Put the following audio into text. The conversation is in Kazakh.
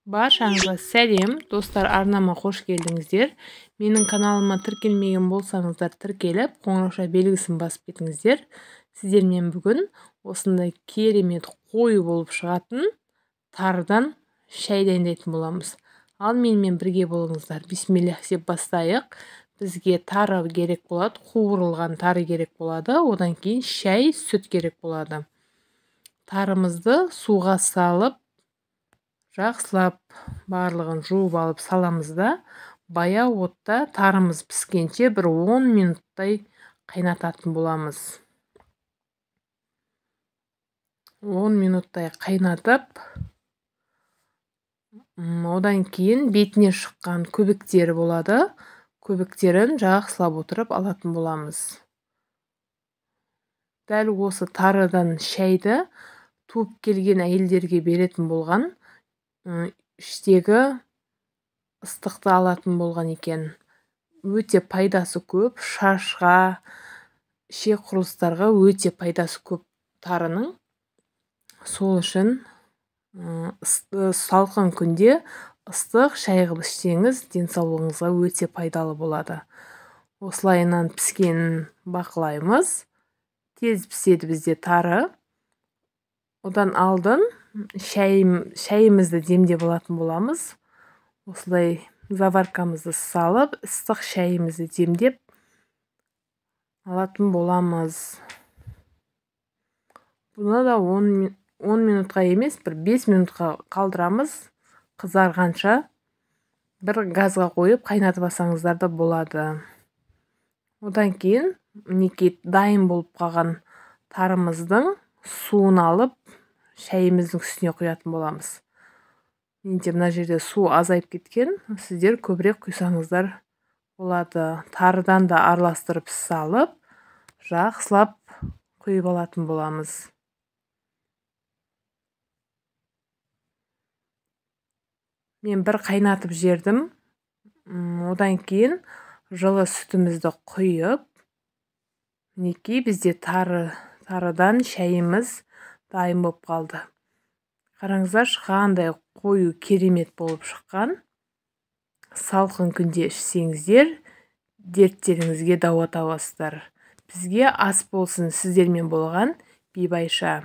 Баршаңызға сәлем, достар, арнама қош келдіңіздер. Менің каналыма тіркелмеген болсаңыздар, тіркеліп, қоңырауша белгісін басып кетіңіздер. Сіздермен бүгін осындай керемет қою болып шығатын тарыдан шай дайындайтын боламыз. Ал менімен бірге болыңыздар. Бисмиллах деп бастайық. Бізге тары керек болады, қуырылған тары керек болады. Одан кейін шай, сүт керек болады. Тарымызды суға салып, жақсылап барлығын жуып алып саламыз да, баяу отта тарымыз піскенше бір 10 минуттай қайнататын боламыз. 10 минуттай қайнатып, одан кейін бетіне шыққан көбіктері болады. Көбіктерін жақсылап отырып алатын боламыз. Дәл осы тарыдан шайды туып келген әйелдерге беретін болған, іштегі ыстықты алатын болған екен. Өте пайдасы көп, шашқа, ішек құрылыстарға өте пайдасы көп тарының. Сол үшін салқын күнде ыстық шай қылып ішсеңіз, денсаулығыңызға өте пайдалы болады. Осылайынан піскенін бақылаймыз. Тез піседі бізде тары. Одан алдын шайымызды демдеп алатын боламыз. Осылай заваркамызды салып, ыстық шайымызды демдеп алатын боламыз. Бұны да 10 минутқа емес, бір 5 минутқа қалдырамыз. Қызарғанша бір газға қойып қайнатып алсаңыздар да болады. Одан кейін мінекей дайын болып қалған тарымыздың суын алып, шайымыздың үстіне құятын боламыз. Менде мына жерде су азайып кеткен, сіздер көбірек құйсаңыздар болады. Тарыдан да араластырып салып, жақсылап құйып алатын боламыз. Мен бір қайнатып жердім. Одан кейін жылы сүтімізді құйып, мінекей бізде тарыдан шайымыз дайын болып қалды. Қараңыздаршы, қандай қою керемет болып шыққан. Салқын күнде ішсеңіздер, дерттеріңізге дауа табасыздар. Бізге ас болсын, сіздермен болған Бибайша.